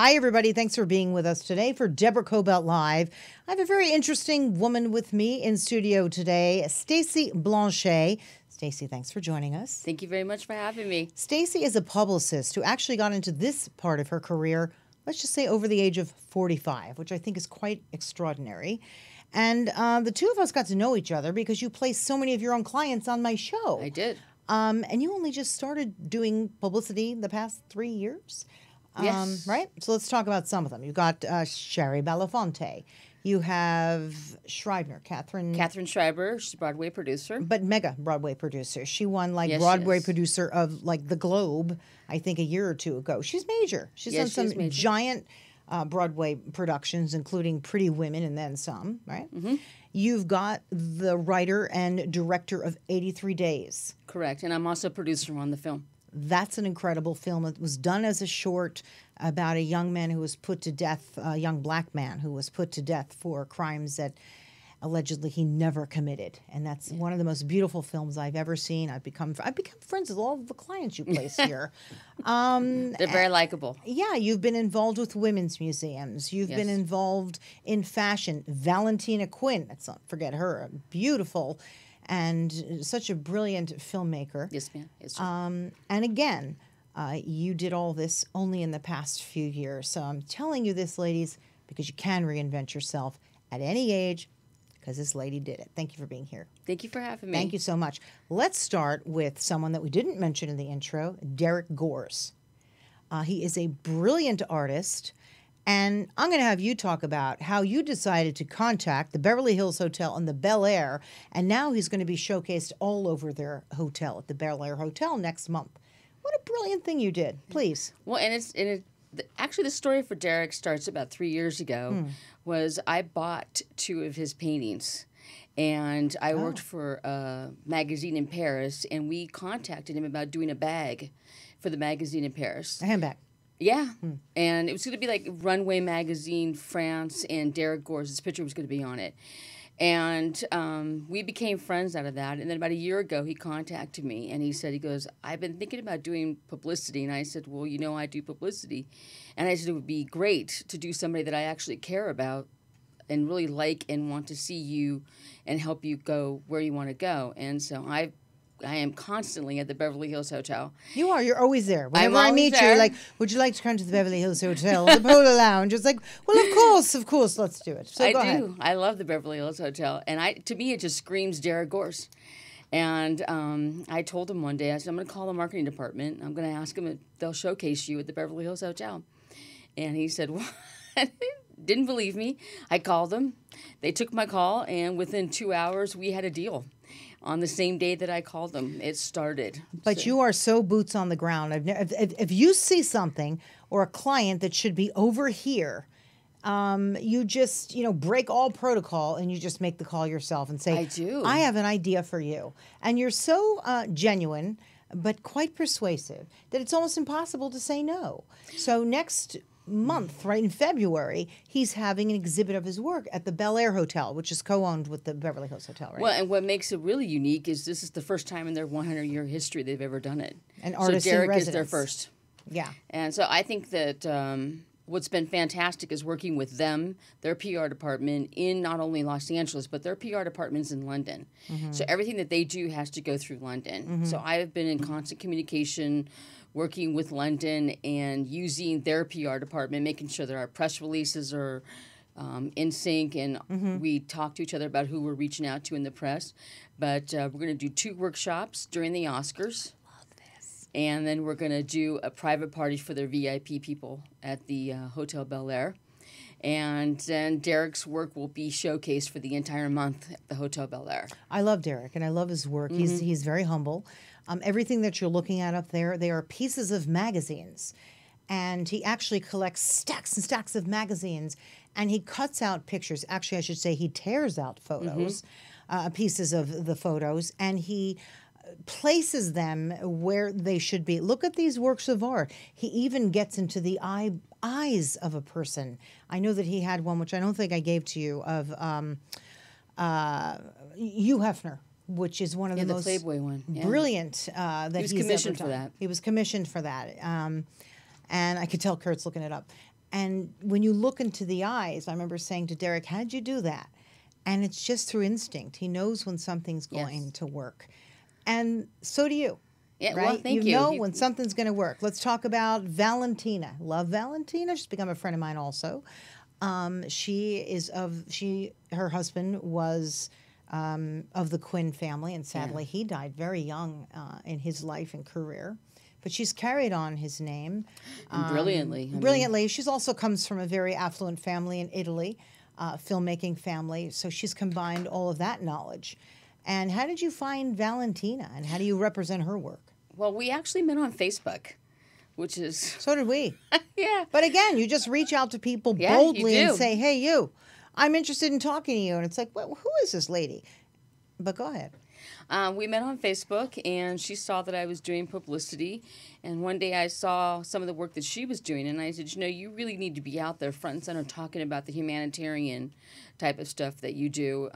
Hi, everybody. Thanks for being with us today for Deborah Kobylt Live. I have a very interesting woman with me in studio today, Stacey Blanchet. Stacey, thanks for joining us. Thank you very much for having me. Stacey is a publicist who actually got into this part of her career, let's just say over the age of 45, which I think is quite extraordinary. And the two of us got to know each other because you placed so many of your own clients on my show. I did. And you only just started doing publicity the past 3 years. Yes. Right? So let's talk about some of them. You've got Sherry Belafonte. You have Schreibner, Catherine Schreiber, she's a Broadway producer. But mega Broadway producer. She won Yes, Broadway yes. producer of the Globe, I think a year or two ago. She's major. She's Yes, done she's some major. giant Broadway productions, including Pretty Women and then some, right? Mm-hmm. You've got the writer and director of 83 Days. Correct. And I'm also a producer on the film. That's an incredible film. It was done as a short about a young man who was put to death, a young black man who was put to death for crimes that allegedly he never committed. And that's one of the most beautiful films I've ever seen. I've become friends with all of the clients you place here. They're very likable. Yeah, you've been involved with women's museums. You've been Yes. involved in fashion. Valentina Quinn, let's not forget her, beautiful and such a brilliant filmmaker. Yes, ma'am. Yes, sir. And again, you did all this only in the past few years. So I'm telling you this, ladies, because you can reinvent yourself at any age, because this lady did it. Thank you for being here. Thank you for having me. Thank you so much. Let's start with someone that we didn't mention in the intro, Derek Gores. He is a brilliant artist. And I'm going to have you talk about how you decided to contact the Beverly Hills Hotel and the Bel Air, and now he's going to be showcased all over their hotel at the Bel Air Hotel next month. What a brilliant thing you did. Please. Well, actually, the story for Derek starts about 3 years ago. Was I bought 2 of his paintings, and I worked for a magazine in Paris, and we contacted him about doing a bag for the magazine in Paris. A handbag. Yeah, and it was going to be like Runway Magazine France, and Derek Gores' picture was going to be on it. And we became friends out of that. And then about a year ago, he contacted me, and he goes, I've been thinking about doing publicity. And I said, well, you know, I do publicity. And I said, it would be great to do somebody that I actually care about and really like and want to see you and help you go where you want to go. And so I am constantly at the Beverly Hills Hotel. You are. You're always there. Whenever I always meet you, there. you're like, would you like to come to the Beverly Hills Hotel, the Polo Lounge? It's like, well, of course, let's do it. So I go do. ahead. I love the Beverly Hills Hotel. And to me, it just screams Derek Gores. And I told him one day, I said, I'm going to call the marketing department. I'm going to ask them if they'll showcase you at the Beverly Hills Hotel. And he said, what? Didn't believe me. I called them. They took my call, and within 2 hours, we had a deal. On the same day that I called them, it started. But you are so boots on the ground. If you see something or a client that should be over here, you just break all protocol and you just make the call yourself and say, I do. I have an idea for you. And you're so genuine but quite persuasive that it's almost impossible to say no. So next month, right in February, he's having an exhibit of his work at the Bel Air Hotel, which is co-owned with the Beverly Hills Hotel, right? Well, and what makes it really unique is this is the first time in their 100-year history they've ever done it. An artist in So Derek is residence. their first. Yeah. And so I think that what's been fantastic is working with them, their PR department, in not only Los Angeles, but their PR departments in London. So everything that they do has to go through London. So I have been in constant communication working with London and using their PR department, making sure that our press releases are in sync, and we talk to each other about who we're reaching out to in the press. But we're going to do 2 workshops during the Oscars. And then we're going to do a private party for their VIP people at the Hotel Bel Air. And then Derek's work will be showcased for the entire month at the Hotel Bel Air. I love Derek, and I love his work. He's very humble. Everything that you're looking at up there, they are pieces of magazines. And he actually collects stacks and stacks of magazines, and he cuts out pictures. Actually, I should say he tears out photos, pieces of the photos, and he places them where they should be. Look at these works of art. He even gets into the eyes of a person. I know that he had one, which I don't think I gave to you, of Hugh Hefner, which is one of the most Playboy one. Yeah. brilliant that He was he's commissioned ever for done. that. He was commissioned for that. And I could tell Kurt's looking it up. And when you look into the eyes, I remember saying to Derek, how did you do that? And it's just through instinct. He knows when something's going to work. And so do you. Yeah, right? well, thank you. You know when something's going to work. Let's talk about Valentina. Love Valentina. She's become a friend of mine also. Her husband was of the Quinn family, and sadly he died very young in his life and career. But she's carried on his name. Brilliantly. Brilliantly. She's also comes from a very affluent family in Italy, filmmaking family. So she's combined all of that knowledge. And how did you find Valentina, and how do you represent her work? Well, we actually met on Facebook, which is... So did we. Yeah. But again, you just reach out to people boldly and say, hey, you, I'm interested in talking to you. And it's like, well, who is this lady? But go ahead. We met on Facebook, and she saw that I was doing publicity. And one day I saw some of the work that she was doing, and I said, you really need to be out there front and center talking about the humanitarian type of stuff that you do.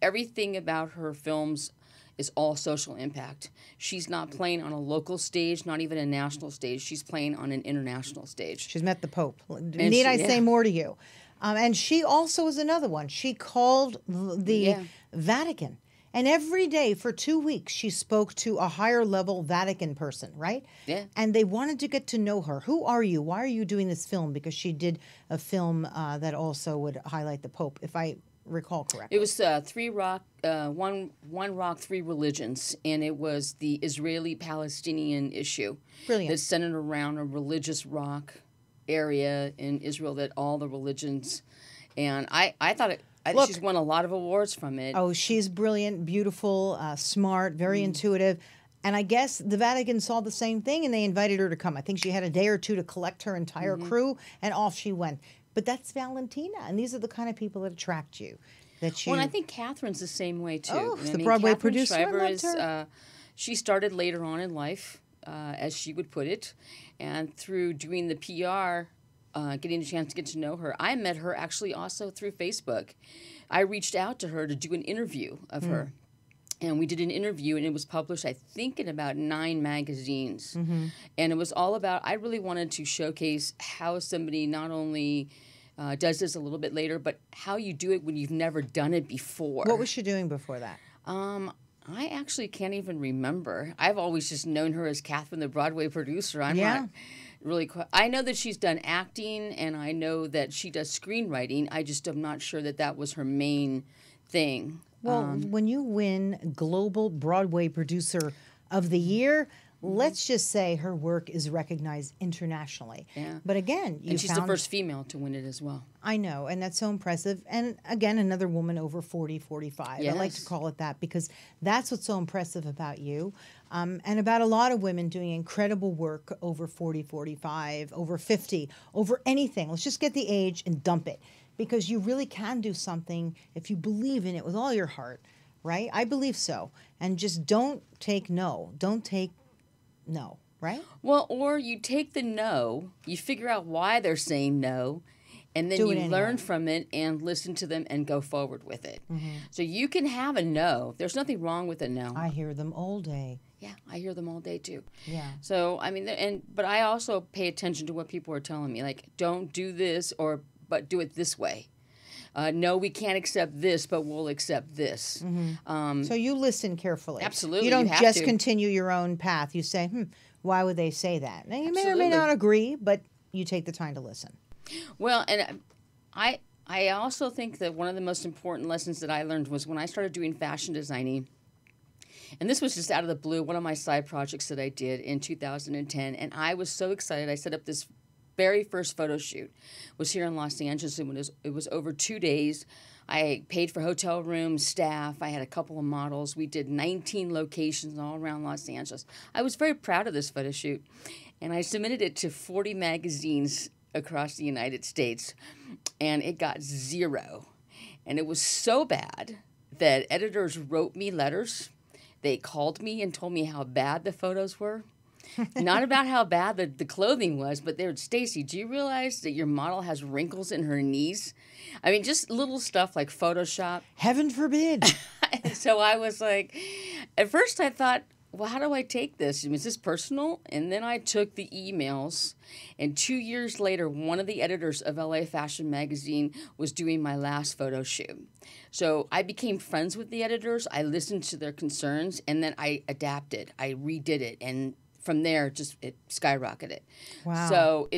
Everything about her films is all social impact. She's not playing on a local stage, not even a national stage. She's playing on an international stage. She's met the Pope. Need I say more to you? And she also is another one. She called the Vatican. And every day for 2 weeks, she spoke to a higher level Vatican person, right? Yeah. And they wanted to get to know her. Who are you? Why are you doing this film? Because she did a film that also would highlight the Pope, if I recall correctly. It was one rock, three religions, and it was the Israeli-Palestinian issue. Brilliant. That's centered around a religious rock area in Israel that all the religions, and I thought it. Look, she's won a lot of awards from it. Oh, she's brilliant, beautiful, smart, very intuitive. And I guess the Vatican saw the same thing, and they invited her to come. I think she had a day or two to collect her entire crew, and off she went. But that's Valentina, and these are the kind of people that attract you. Well, and I think Catherine's the same way, too. Oh, the Broadway Catherine producer. Schreiber I loved her. she started later on in life, as she would put it, and through doing the PR, getting a chance to get to know her. I met her actually also through Facebook. I reached out to her to do an interview of her. And we did an interview, and it was published, I think, in about 9 magazines. And it was all about, I really wanted to showcase how somebody not only does this a little bit later, but how you do it when you've never done it before. What was she doing before that? I actually can't even remember. I've always just known her as Catherine, the Broadway producer. I'm not really I know that she's done acting, and I know that she does screenwriting. I just am not sure that that was her main thing. Well, when you win Global Broadway Producer of the Year, let's just say her work is recognized internationally. Yeah. But again, and she's the first female to win it as well. I know, and that's so impressive. And again, another woman over 40, 45. Yes. I like to call it that because that's what's so impressive about you and about a lot of women doing incredible work over 40, 45, over 50, over anything. Let's just get the age and dump it. Because you really can do something if you believe in it with all your heart, right? I believe so. And just don't take no. Don't take no, right? Well, or you take the no, you figure out why they're saying no, and then you learn from it and listen to them and go forward with it. So you can have a no. There's nothing wrong with a no. I hear them all day. Yeah, I hear them all day too. Yeah. So, I mean, but I also pay attention to what people are telling me. Like, don't do this but do it this way. No, we can't accept this, but we'll accept this. So you listen carefully. Absolutely. You don't have just to. continue your own path. You say, why would they say that? Now, you may or may not agree, but you take the time to listen. Well, and I also think that one of the most important lessons that I learned was when I started doing fashion designing. And this was just out of the blue, one of my side projects that I did in 2010. And I was so excited. I set up this very first photo shoot was here in Los Angeles, and it was over 2 days. I paid for hotel rooms, staff. I had a couple of models. We did 19 locations all around Los Angeles. I was very proud of this photo shoot, and I submitted it to 40 magazines across the United States, and it got 0. And it was so bad that editors wrote me letters. They called me and told me how bad the photos were. Not about how bad the clothing was, but they were, Stacey, do you realize that your model has wrinkles in her knees? I mean, just little stuff like Photoshop. Heaven forbid. So I was like, at first I thought, well, how do I take this? I mean, is this personal? And then I took the emails, and 2 years later, one of the editors of LA Fashion Magazine was doing my last photo shoot. So I became friends with the editors. I listened to their concerns, and then I adapted. I redid it, and from there, just it skyrocketed. Wow. So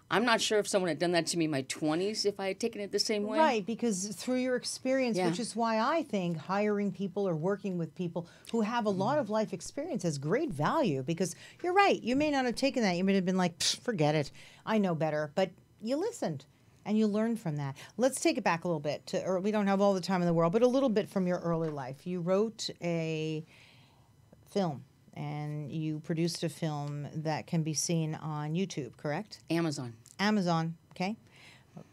I'm not sure if someone had done that to me in my 20s if I had taken it the same way. Right, because through your experience, Yeah. which is why I think hiring people or working with people who have a lot of life experience has great value, because you're right, you may not have taken that. You may have been like, forget it, I know better. But you listened and you learned from that. Let's take it back a little bit, or we don't have all the time in the world, but a little bit from your early life. You wrote a film. And you produced a film that can be seen on YouTube, correct? Amazon, okay.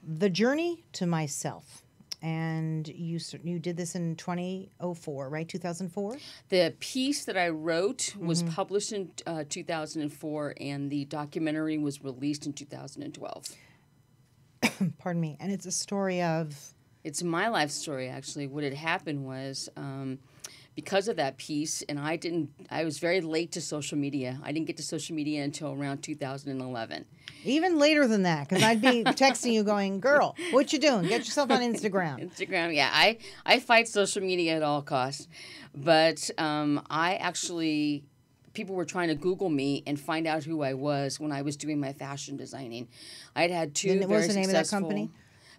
The Journey to Myself. And you did this in 2004, right? 2004? The piece that I wrote was published in 2004, and the documentary was released in 2012. Pardon me. And it's a story of... It's my life story, actually. What had happened was... because of that piece, and I was very late to social media. I didn't get to social media until around 2011. Even later than that, because I'd be texting you going, girl, what you doing? Get yourself on Instagram. Instagram, yeah. I fight social media at all costs. But I actually, people were trying to Google me and find out who I was when I was doing my fashion designing. I had two very successful... What was the name of that company?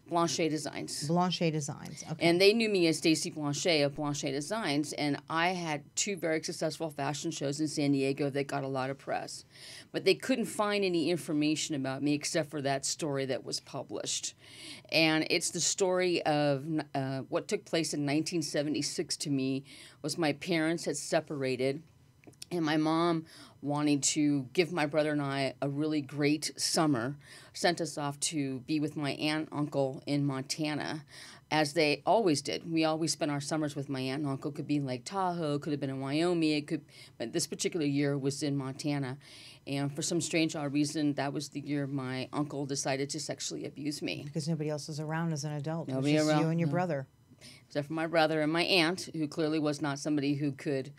Blanchet Designs. Blanchet Designs, okay. And they knew me as Stacey Blanchet of Blanchet Designs, and I had two very successful fashion shows in San Diego that got a lot of press. But they couldn't find any information about me except for that story that was published. And it's the story of what took place in 1976 to me was my parents had separated, and my mom, wanting to give my brother and I a really great summer, sent us off to be with my aunt and uncle in Montana, as they always did. We always spent our summers with my aunt and uncle. Could be in Lake Tahoe, could have been in Wyoming, but this particular year was in Montana. And for some strange odd reason, that was the year my uncle decided to sexually abuse me. Because nobody else was around as an adult. Nobody it was just around, you and your no. brother. Except for my brother and my aunt, who clearly was not somebody who could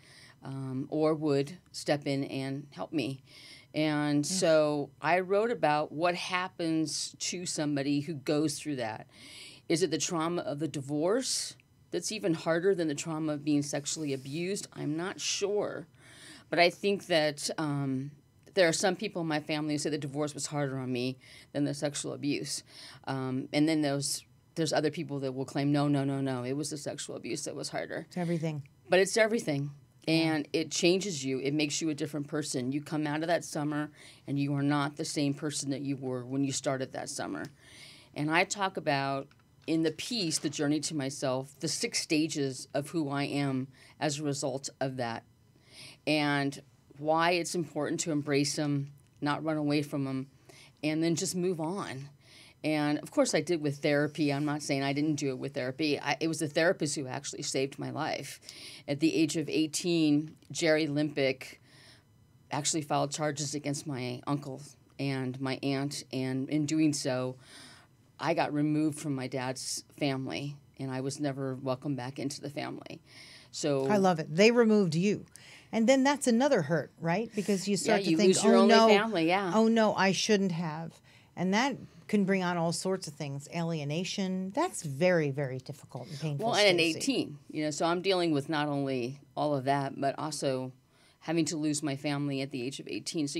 or would step in and help me. And so I wrote about what happens to somebody who goes through that. Is it the trauma of the divorce that's even harder than the trauma of being sexually abused? I'm not sure. But I think that there are some people in my family who say the divorce was harder on me than the sexual abuse. And then there's other people that will claim, no, it was the sexual abuse that was harder. It's everything. But it's everything. And it changes you. It makes you a different person. You come out of that summer, and you are not the same person that you were when you started that summer. And I talk about, in the piece, The Journey to Myself, the 6 stages of who I am as a result of that. And why it's important to embrace them, not run away from them, and then just move on. And, of course, I did with therapy. I'm not saying I didn't do it with therapy. It was the therapist who actually saved my life. At the age of 18, Jerry Limpick actually filed charges against my uncle and my aunt. And in doing so, I got removed from my dad's family, and I was never welcomed back into the family. So I love it. They removed you. And then that's another hurt, right? Because you start to think, lose your only family, oh, no, I shouldn't have. And that can bring on all sorts of things. Alienation. That's very, very difficult and painful. Well, and at 18, so I'm dealing with not only all of that, but also having to lose my family at the age of 18. So,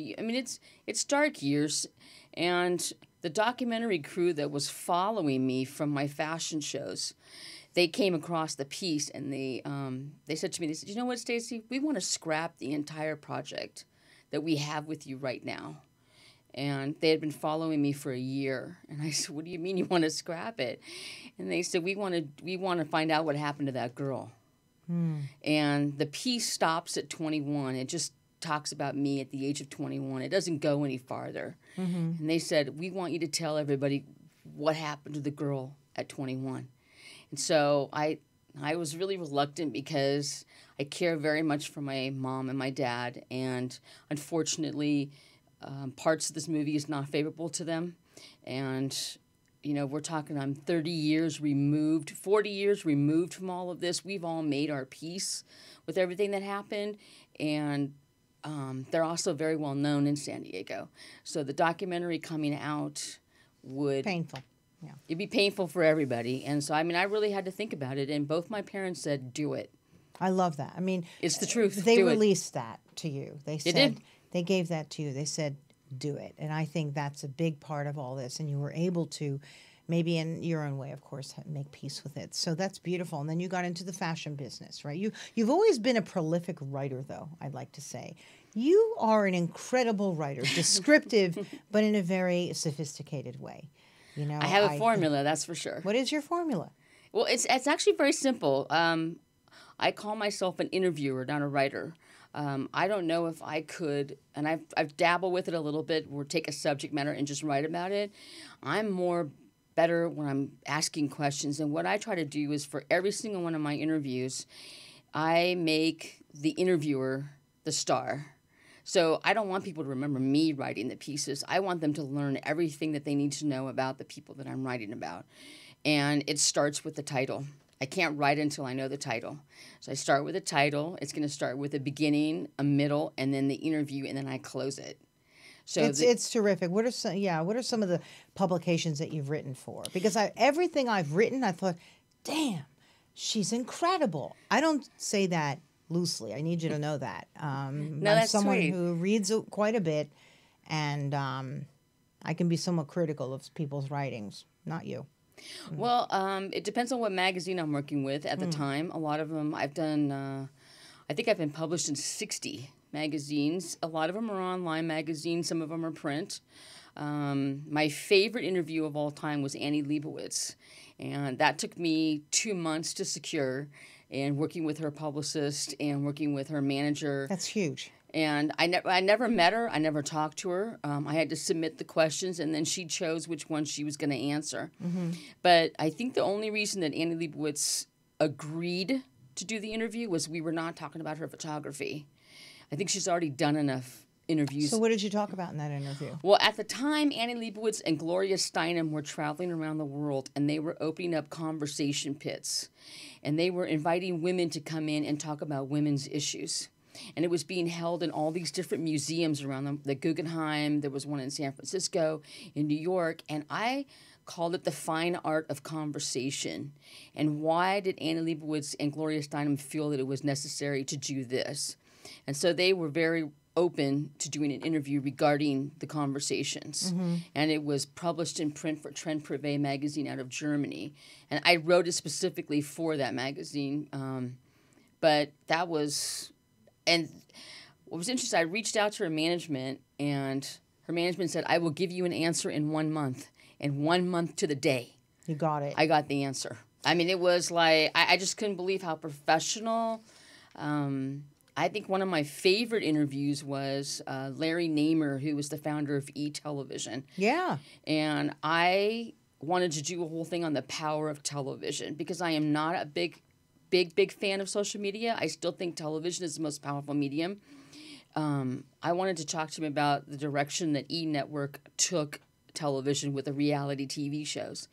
it's dark years. And the documentary crew that was following me from my fashion shows, they came across the piece, and they said to me, they said, you know what, Stacey, we want to scrap the entire project that we have with you right now. And they had been following me for a year. And I said, what do you mean you want to scrap it? And they said, we want to find out what happened to that girl. And the piece stops at 21. It just talks about me at the age of 21. It doesn't go any farther. And they said, we want you to tell everybody what happened to the girl at 21. And so I was really reluctant because I care very much for my mom and my dad. And unfortunately, parts of this movie is not favorable to them. And, we're talking, I'm 30 years removed, 40 years removed from all of this. We've all made our peace with everything that happened. And they're also very well known in San Diego. So the documentary coming out would... Painful. Yeah. It'd be painful for everybody. And so, I really had to think about it. And both my parents said, do it. I love that. It's the truth. They released that to you. They said, did. They gave that to you. They said, do it. And I think that's a big part of all this. And you were able to, maybe in your own way, of course, make peace with it. So that's beautiful. And then you got into the fashion business, right? You've always been a prolific writer, though, I'd like to say. You are an incredible writer, descriptive, but in a very sophisticated way. I have a formula, that's for sure. What is your formula? Well, it's actually very simple. I call myself an interviewer, not a writer. I don't know if I could, and I've dabbled with it a little bit, or take a subject matter and just write about it. I'm more better when I'm asking questions. And what I try to do is, for every single one of my interviews, I make the interviewer the star. So I don't want people to remember me writing the pieces. I want them to learn everything that they need to know about the people that I'm writing about. And it starts with the title. I can't write until I know the title. So I start with a title. It's going to start with a beginning, a middle, and then the interview, and then I close it. So it's terrific. What are some of the publications that you've written for? Because everything I've written, I thought, damn, she's incredible. I don't say that loosely. I need you to know that. I'm someone sweet. who reads quite a bit, and I can be somewhat critical of people's writings. Not you. Well, it depends on what magazine I'm working with at the time. A lot of them I've done, I think I've been published in 60 magazines. A lot of them are online magazines. Some of them are print. My favorite interview of all time was Annie Leibovitz. And that took me 2 months to secure, and working with her publicist and working with her manager. That's huge. And I never met her. I never talked to her. I had to submit the questions, and then she chose which one she was going to answer. Mm-hmm. But I think the only reason that Annie Leibovitz agreed to do the interview was we were not talking about her photography. I think she's already done enough interviews. So what did you talk about in that interview? Well, at the time, Annie Leibovitz and Gloria Steinem were traveling around the world, and they were opening up conversation pits. And they were inviting women to come in and talk about women's issues. And it was being held in all these different museums around the Guggenheim. There was one in San Francisco, in New York. And I called it the fine art of conversation. And why did Annie Leibovitz and Gloria Steinem feel that it was necessary to do this? And so they were very open to doing an interview regarding the conversations. Mm-hmm. And it was published in print for Trend Privé magazine out of Germany. And I wrote it specifically for that magazine. But that was... And what was interesting, I reached out to her management, and her management said, I will give you an answer in 1 month. And 1 month to the day. You got it. I got the answer. It was like, I just couldn't believe how professional. I think one of my favorite interviews was Larry Namer, who was the founder of E-Television. Yeah. And I wanted to do a whole thing on the power of television, because I am not a big fan of social media. I still think television is the most powerful medium. I wanted to talk to him about the direction that E! Network took television with the reality TV shows.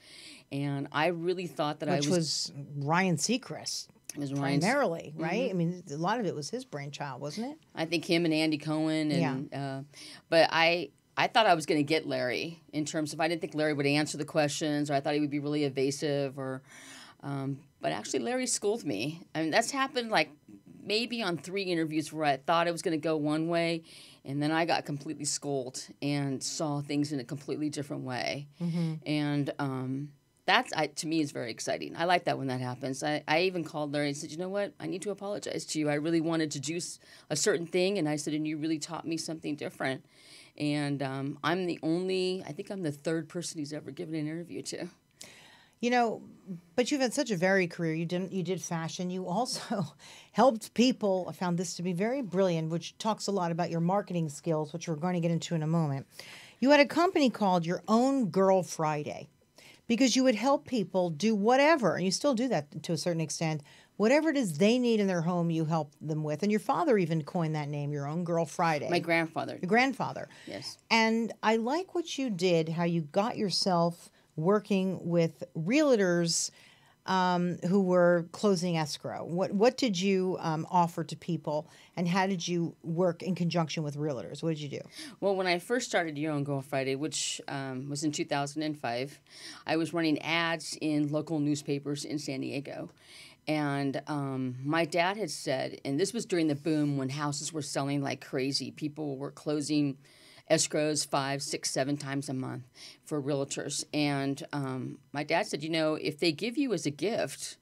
And I really thought that Which was Ryan Seacrest. It was Ryan. Primarily, right? Mm-hmm. A lot of it was his brainchild, wasn't it? I think him and Andy Cohen. And, but I thought I was going to get Larry, in terms of, I didn't think Larry would answer the questions, or I thought he would be really evasive, or... but actually, Larry schooled me. That's happened like maybe on 3 interviews where I thought it was going to go one way, and then I got completely schooled and saw things in a completely different way. Mm-hmm. And to me, is very exciting. I like that when that happens. I even called Larry and said, you know what? I need to apologize to you. I really wanted to do a certain thing, and I said, and you really taught me something different. And I'm the 3rd person he's ever given an interview to. But you've had such a varied career. You did fashion. You also helped people. I found this to be very brilliant, which talks a lot about your marketing skills, which we're going to get into in a moment. You had a company called Your Own Girl Friday, because you would help people do whatever, and you still do that to a certain extent. Whatever it is they need in their home, you help them with. And your father even coined that name, Your Own Girl Friday. My grandfather. Your grandfather. Yes. And I like what you did, how you got yourself working with realtors who were closing escrow. What did you offer to people, and how did you work in conjunction with realtors? What did you do? Well, when I first started Your Own Girl Friday, which was in 2005, I was running ads in local newspapers in San Diego. And my dad had said, and this was during the boom when houses were selling like crazy. People were closing escrows 5, 6, 7 times a month for realtors. And my dad said, if they give you as a gift,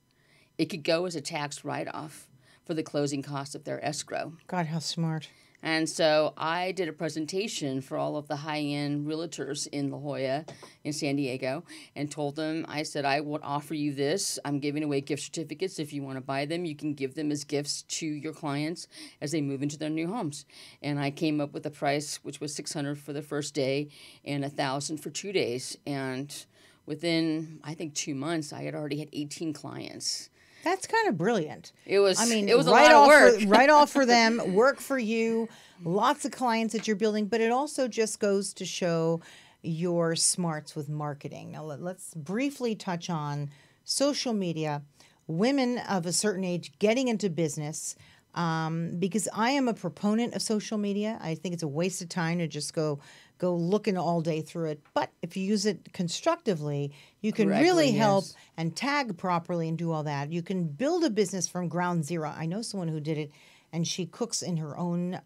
it could go as a tax write-off for the closing costs of their escrow. God, how smart. And so I did a presentation for all of the high-end realtors in La Jolla, in San Diego, and told them, I said, I will offer you this. I'm giving away gift certificates. If you want to buy them, you can give them as gifts to your clients as they move into their new homes. And I came up with a price, which was $600 for the first day and $1,000 for 2 days. And within, I think, 2 months, I had already had 18 clients. That's kind of brilliant. It was a lot of work. Right off for them, work for you, lots of clients that you're building, but it also just goes to show your smarts with marketing. Now, let's briefly touch on social media, women of a certain age getting into business, because I am a proponent of social media. I think it's a waste of time to just go looking all day through it. But if you use it constructively, you can really help and tag properly and do all that. You can build a business from ground zero. I know someone who did it, and she cooks in her own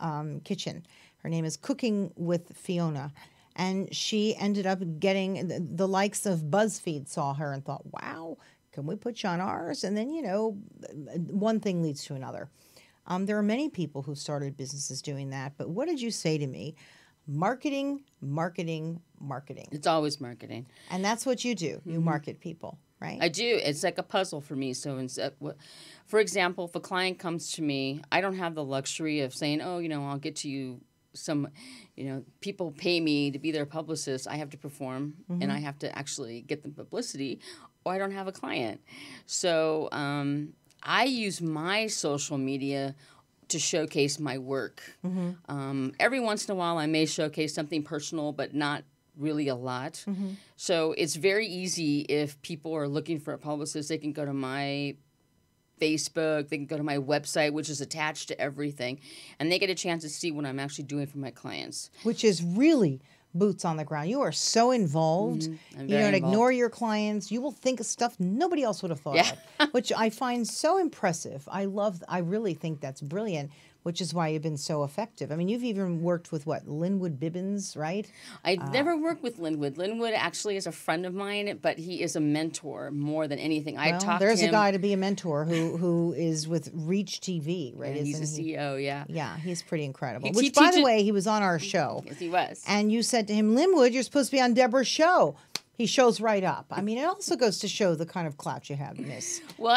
kitchen. Her name is Cooking with Fiona. And she ended up getting the likes of BuzzFeed saw her and thought, wow, can we put you on ours? And then, one thing leads to another. There are many people who started businesses doing that. But what did you say to me? Marketing, marketing, marketing. It's always marketing. And that's what you do. You market people, right? I do. It's like a puzzle for me. So, for example, if a client comes to me, I don't have the luxury of saying, I'll get to you some, people pay me to be their publicist. I have to perform and I have to actually get them publicity, or I don't have a client. So I use my social media to showcase my work. Every once in a while, I may showcase something personal, but not really a lot. So it's very easy if people are looking for a publicist. They can go to my Facebook, they can go to my website, which is attached to everything, and they get a chance to see what I'm actually doing for my clients. Which is really boots on the ground. You are so involved. You don't ignore your clients. You will think of stuff nobody else would have thought of, which I find so impressive. I really think that's brilliant, which is why you've been so effective. I mean, you've even worked with Linwood Bibbins, right? I never worked with Linwood. Linwood actually is a friend of mine, but he is a mentor more than anything. There's a guy to be a mentor who is with Reach TV, right? Yeah, he's the CEO, yeah. Yeah, he's pretty incredible. Which, by the way, he was on our show. Yes, he was. And you said to him, Linwood, you're supposed to be on Deborah's show. He shows right up. I mean, it also goes to show the kind of clout you have, Miss. Well,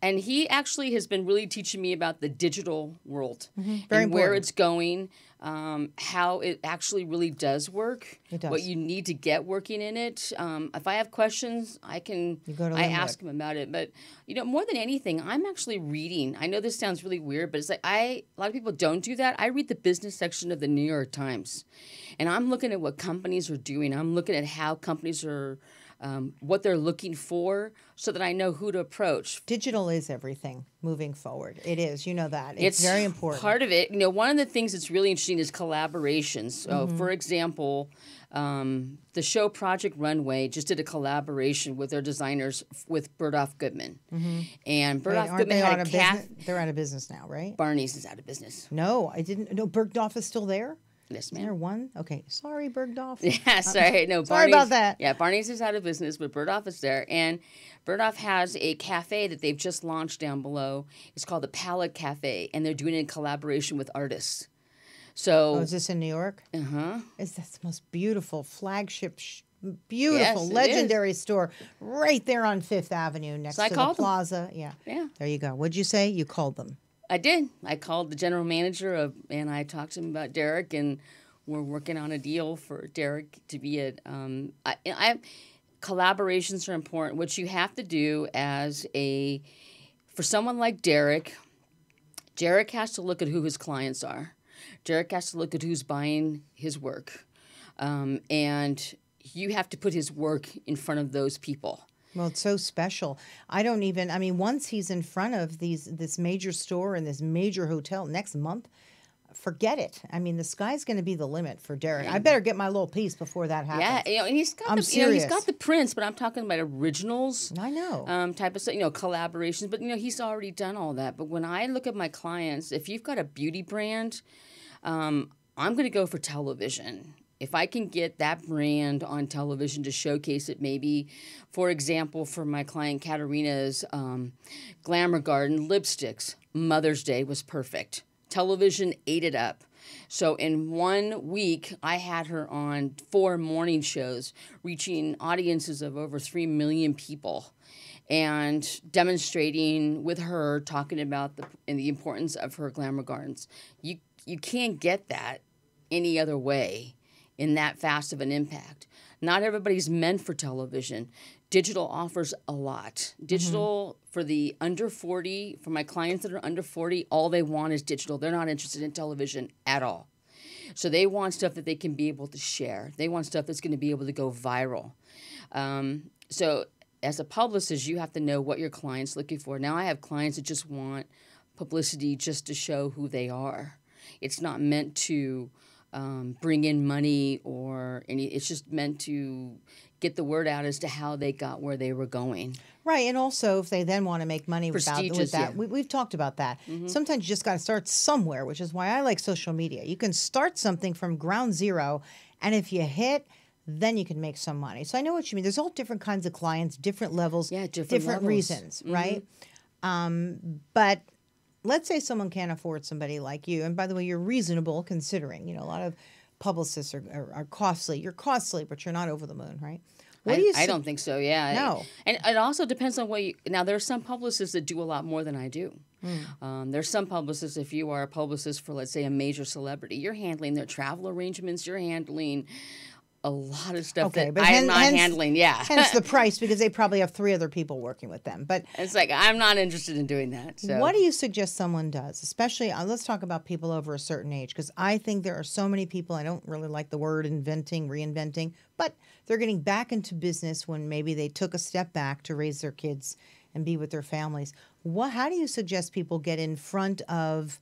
and he actually has been really teaching me about the digital world Very and where it's going, how it actually really does work. It does. What you need to get working in it. If I have questions, I ask him about it. But more than anything, I'm actually reading. I know this sounds really weird, but it's like a lot of people don't do that. I read the business section of the New York Times, and I'm looking at what companies are doing. I'm looking at how companies are. What they're looking for, so that I know who to approach. Digital is everything moving forward. It is. You know that. It's very important. Part of it. One of the things that's really interesting is collaborations. So, for example, the show Project Runway just did a collaboration with their designers with Bergdorf Goodman. And Bergdorf Goodman had a cafe. They're out of business now, right? Barney's is out of business. No, I didn't. No, Bergdorf is still there? Yes, ma'am. Is there one? Okay. Sorry, Bergdorf. Yeah, sorry. No, sorry about that. Yeah, Barney's is out of business, but Bergdorf is there. And Bergdorf has a cafe that they've just launched down below. It's called the Palette Cafe, and they're doing it in collaboration with artists. So, is this in New York? Uh-huh. Is that the most beautiful flagship, beautiful, legendary store right there on Fifth Avenue next to the plaza? Yeah. There you go. What'd you say? You called them. I did. I called the general manager and I talked to him about Derek, and we're working on a deal for Derek to be at. Collaborations are important. What you have to do for someone like Derek has to look at who his clients are. Derek has to look at who's buying his work, and you have to put his work in front of those people. Well, it's so special. I mean, once he's in front of this major store and this major hotel next month, forget it. I mean, the sky's going to be the limit for Derek. I better get my little piece before that happens. Yeah, and he's got he's got the prints, but I'm talking about originals. I know. Type of stuff, collaborations. But he's already done all that. But when I look at my clients, if you've got a beauty brand, I'm going to go for television. If I can get that brand on television to showcase it, maybe, for example, for my client Katarina's Glamour Garden lipsticks, Mother's Day was perfect. Television ate it up. So in 1 week, I had her on 4 morning shows, reaching audiences of over 3 million people, and demonstrating with her, talking about the importance of her Glamour Gardens. You can't get that any other way in that fast of an impact. Not everybody's meant for television. Digital offers a lot. Digital for the under 40, for my clients that are under 40, all they want is digital. They're not interested in television at all. So they want stuff that they can be able to share. They want stuff that's going to be able to go viral. So as a publicist, you have to know what your client's looking for. Now I have clients that just want publicity just to show who they are. It's not meant to bring in money or any. It's just meant to get the word out as to how they got where they were going. Right, and also if they then want to make money with that, yeah. we've talked about that. Sometimes you just got to start somewhere, which is why I like social media. You can start something from ground zero, and if you hit, then you can make some money. So I know what you mean. There's all different kinds of clients, different levels, different levels. Reasons, right? But let's say someone can't afford somebody like you. And by the way, you're reasonable considering, a lot of publicists are costly. You're costly, but you're not over the moon, right? I don't think so, yeah. No. And it also depends on what you... Now, there are some publicists that do a lot more than I do. There's some publicists, if you are a publicist for, let's say, a major celebrity, you're handling their travel arrangements, you're handling a lot of stuff that I'm not handling. Hence the price, because they probably have 3 other people working with them. But it's like, I'm not interested in doing that. So. What do you suggest someone does? Especially, let's talk about people over a certain age, because I think there are so many people, I don't really like the word reinventing, but they're getting back into business when maybe they took a step back to raise their kids and be with their families. How do you suggest people get in front of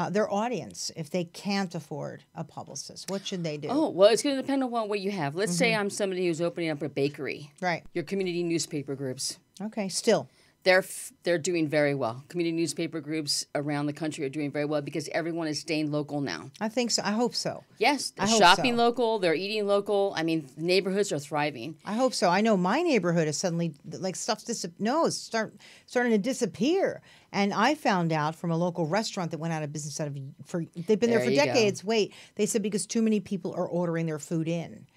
their audience if they can't afford a publicist? What should they do? Oh, well, it's going to depend on what you have. Let's say I'm somebody who's opening up a bakery. Right. Your community newspaper groups. Okay, still. They're doing very well. Community newspaper groups around the country are doing very well because everyone is staying local now. I think so. I hope so. Yes, they're shopping local. They're eating local. I mean, neighborhoods are thriving. I hope so. I know my neighborhood is suddenly, like, stuff's starting to disappear. And I found out from a local restaurant that went out of business they've been there for decades. Wait, they said because too many people are ordering their food in.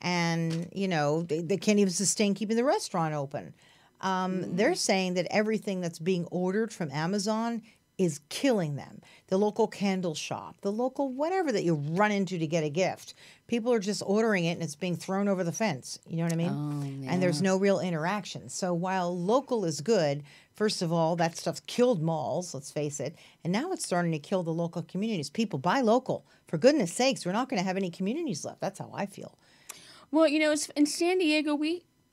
And, they can't even sustain keeping the restaurant open. They're saying that everything that's being ordered from Amazon is killing them. The local candle shop, the local whatever that you run into to get a gift. People are just ordering it and it's being thrown over the fence. You know what I mean? Oh, yeah. And there's no real interaction. So while local is good, first of all, that stuff killed malls, let's face it. And now it's starting to kill the local communities. People, buy local. For goodness sakes, we're not going to have any communities left. That's how I feel. Well, it's in San Diego,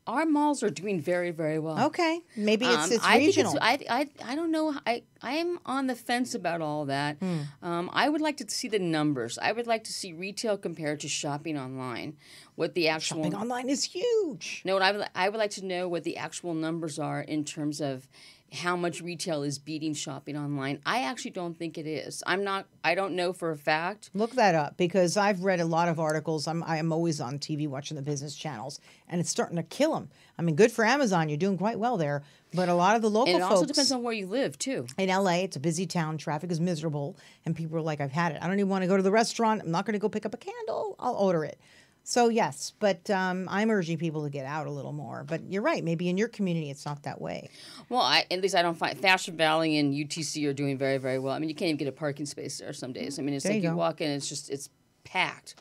our malls are doing very, very well. Okay. Maybe it's regional. I don't know. I am on the fence about all that. I would like to see the numbers. I would like to see retail compared to shopping online. What the actual... Shopping online is huge. No, I would like to know what the actual numbers are in terms of how much retail is beating shopping online. I actually don't think it is. I don't know for a fact. Look that up, because I've read a lot of articles. I am always on TV watching the business channels, and it's starting to kill them. I mean, good for Amazon. You're doing quite well there. But a lot of the local folks... And it also depends on where you live, too. In L.A., it's a busy town. Traffic is miserable. And people are like, I've had it. I don't even want to go to the restaurant. I'm not going to go pick up a candle. I'll order it. So, yes, but I'm urging people to get out a little more. But you're right. Maybe in your community it's not that way. Well, at least I don't find... Fashion Valley and UTC are doing very, very well. I mean, you can't even get a parking space there some days. I mean, it's like you walk in, it's packed.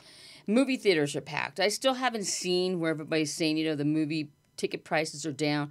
Movie theaters are packed. I still haven't seen where everybody's saying, the movie ticket prices are down.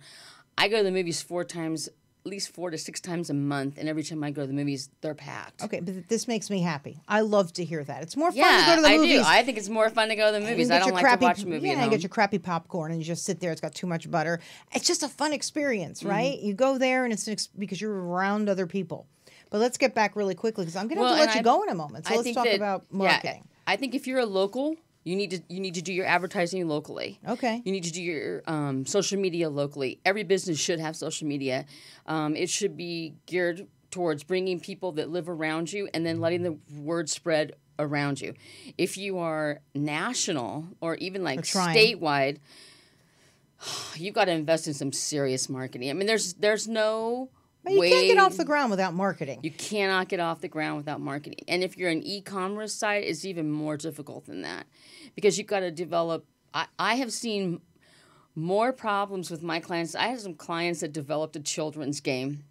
I go to the movies 4 times least 4 to 6 times a month, and every time I go to the movies, they're packed. Okay, but this makes me happy. I love to hear that. It's more fun to Yeah, go to the I movies. do. I think it's more fun to go to the movies. I don't like to watch a movie at Yeah, home. you get your crappy popcorn and you just sit there. It's got too much butter. It's just a fun experience, right? You go there and it's because you're around other people. But let's get back really quickly because I'm going to have to let you go in a moment. So let's talk about marketing. Yeah, I think if you're a local, you need to do your advertising locally. Okay. You need to do your social media locally. Every business should have social media. It should be geared towards bringing people that live around you and then letting the word spread around you. If you are national or even like statewide, you've got to invest in some serious marketing. I mean, there's no But you can't get off the ground without marketing. You cannot get off the ground without marketing. And if you're an e-commerce site, it's even more difficult than that because you've got to develop. I have seen more problems with my clients. I had some clients that developed a children's game.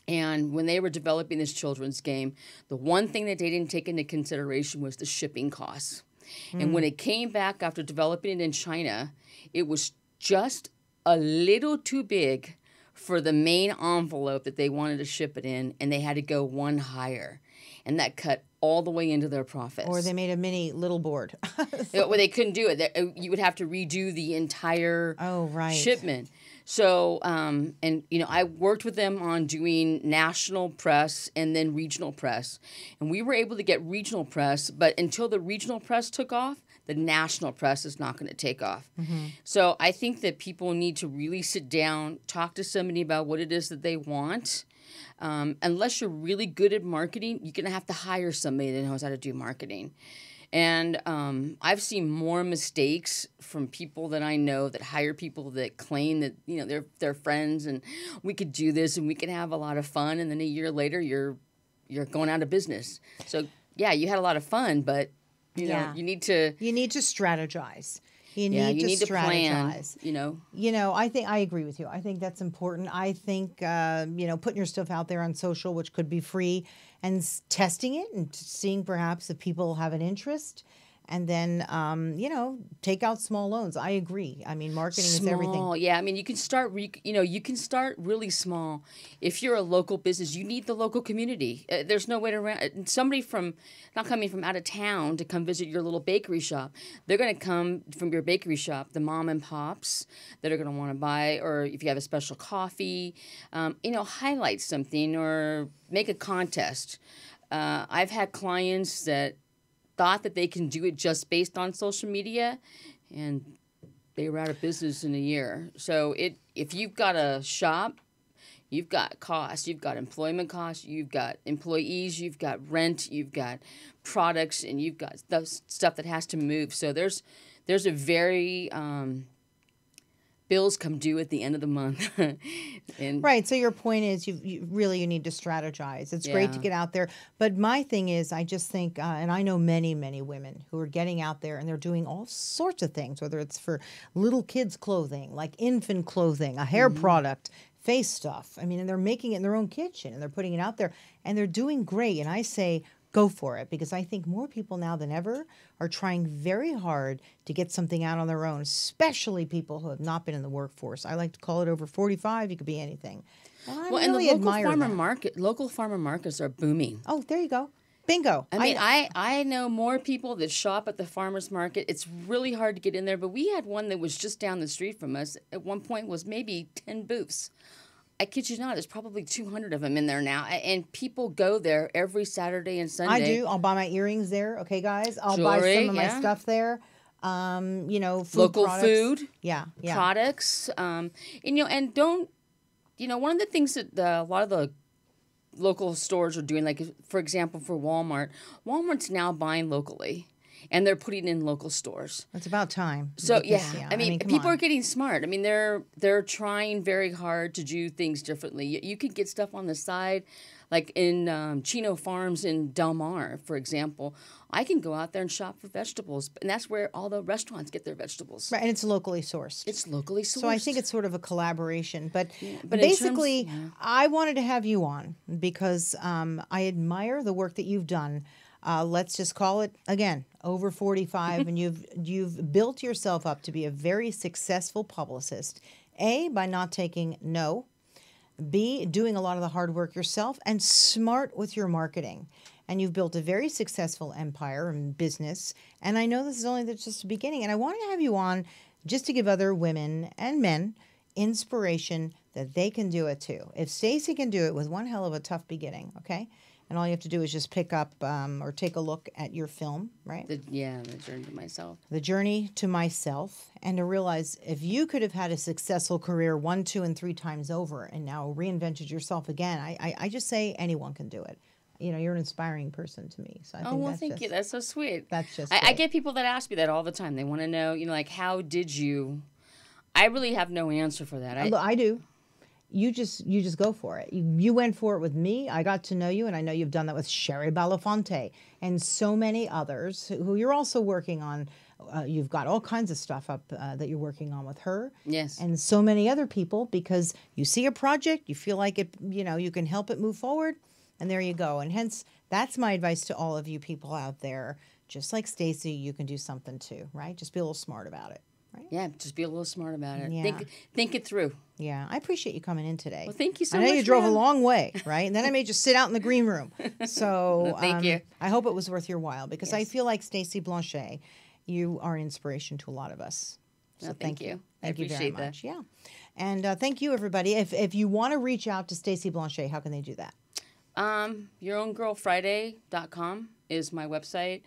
And when they were developing this children's game, the one thing that they didn't take into consideration was the shipping costs. And when it came back after developing it in China, it was just a little too big for the main envelope that they wanted to ship it in, and they had to go one higher. And that cut all the way into their profits. Or they made a mini little board. Well, they couldn't do it. You would have to redo the entire shipment. So, and, you know, I worked with them on doing national press and then regional press. And we were able to get regional press, but until the regional press took off, the national press is not going to take off. So I think that people need to really sit down, talk to somebody about what it is that they want. Unless you're really good at marketing, you're going to have to hire somebody that knows how to do marketing. And I've seen more mistakes from people that I know that hire people that claim that, you know, they're friends and we could do this and we could have a lot of fun. And then a year later, you're going out of business. So, yeah, you had a lot of fun, but, you know, you need to strategize. You need to strategize. Plan, I think I agree with you. I think that's important. I think, putting your stuff out there on social, which could be free, and testing it and seeing perhaps if people have an interest. And then, take out small loans. I agree. I mean, marketing is everything. Yeah. I mean, you can start, you can start really small. If you're a local business, you need the local community. There's no way around. Somebody not coming from out of town to come visit your little bakery shop. They're going to come from your bakery shop, the mom and pops that are going to want to buy, or if you have a special coffee, highlight something or make a contest. I've had clients that thought that they can do it just based on social media, and they were out of business in a year. So if you've got a shop, you've got costs, you've got employment costs, you've got employees, you've got rent, you've got products, and you've got stuff that has to move. So there's a very bills come due at the end of the month. Right. So your point is you really need to strategize. It's great to get out there. But my thing is, I just think, and I know many, many women who are getting out there and they're doing all sorts of things, whether it's for little kids' clothing, like infant clothing, a hair product, face stuff. I mean, and they're making it in their own kitchen and they're putting it out there and they're doing great. And I say, go for it, because I think more people now than ever are trying very hard to get something out on their own, especially people who have not been in the workforce. I like to call it over 45. You could be anything. And the local farmer markets are booming. Oh, there you go. Bingo. I mean, I know more people that shop at the farmer's market. It's really hard to get in there, but we had one that was just down the street from us. At one point was maybe 10 booths. I kid you not, there's probably 200 of them in there now. And people go there every Saturday and Sunday. I do. I'll buy my earrings there. Okay, guys? I'll buy some of my stuff there. Local products. food. Yeah. Products. And don't, one of the things that a lot of the local stores are doing, like, for example, for Walmart's now buying locally. And they're putting in local stores. It's about time. So, I mean people are getting smart. I mean, they're trying very hard to do things differently. You can get stuff on the side, like in Chino Farms in Del Mar, for example. I can go out there and shop for vegetables, and that's where all the restaurants get their vegetables. Right, and it's locally sourced. So I think it's sort of a collaboration. But basically, I wanted to have you on because I admire the work that you've done. Let's just call it, again, over 45, and you've built yourself up to be a very successful publicist. A, by not taking no. B, doing a lot of the hard work yourself, and smart with your marketing. And you've built a very successful empire and business. And I know this is only just the beginning. And I want to have you on just to give other women and men inspiration that they can do it too. If Stacey can do it with one hell of a tough beginning, okay? And all you have to do is just pick up or take a look at your film, right? The Journey to Myself. The Journey to Myself. And to realize if you could have had a successful career 1, 2, and 3 times over and now reinvented yourself again, I just say anyone can do it. You know, you're an inspiring person to me. So I think that's thank you. That's so sweet. That's just I get people that ask me that all the time. They want to know, you know, like, how did you... I really have no answer for that. I do. You just go for it. You went for it with me. I got to know you, and I know you've done that with Sherry Belafonte and so many others who you're also working on. You've got all kinds of stuff up that you're working on with her. Yes. And so many other people, because you see a project, you feel like it, you know, you can help it move forward, and there you go. And hence, that's my advice to all of you people out there. Just like Stacey, you can do something too, right? Just be a little smart about it. Right? Yeah, just be a little smart about it. Yeah. Think it through. Yeah, I appreciate you coming in today. Well, thank you so much. I know you drove a long way, right? And then I made you sit out in the green room. So thank you. I hope it was worth your while because I feel like Stacey Blanchet, you are an inspiration to a lot of us. So thank you. Thank you very that. much. Yeah. And thank you, everybody. If you want to reach out to Stacey Blanchet, how can they do that? YourOwnGirlFriday.com is my website.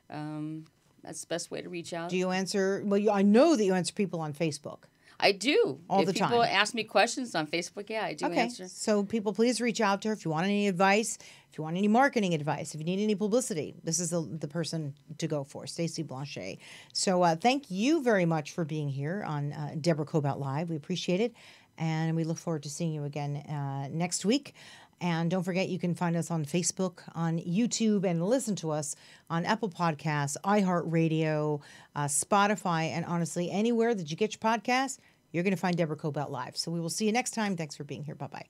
That's the best way to reach out. Do you answer? Well, I know that you answer people on Facebook. I do. All the time. If people ask me questions on Facebook, yeah, I do answer. So people, please reach out to her if you want any advice, if you want any marketing advice, if you need any publicity. This is the person to go for, Stacey Blanchet. So thank you very much for being here on Deborah Kobylt Live. We appreciate it. And we look forward to seeing you again next week. And don't forget, you can find us on Facebook, on YouTube, and listen to us on Apple Podcasts, iHeartRadio, Spotify, and honestly, anywhere that you get your podcasts, you're going to find Deborah Kobylt Live. So we will see you next time. Thanks for being here. Bye-bye.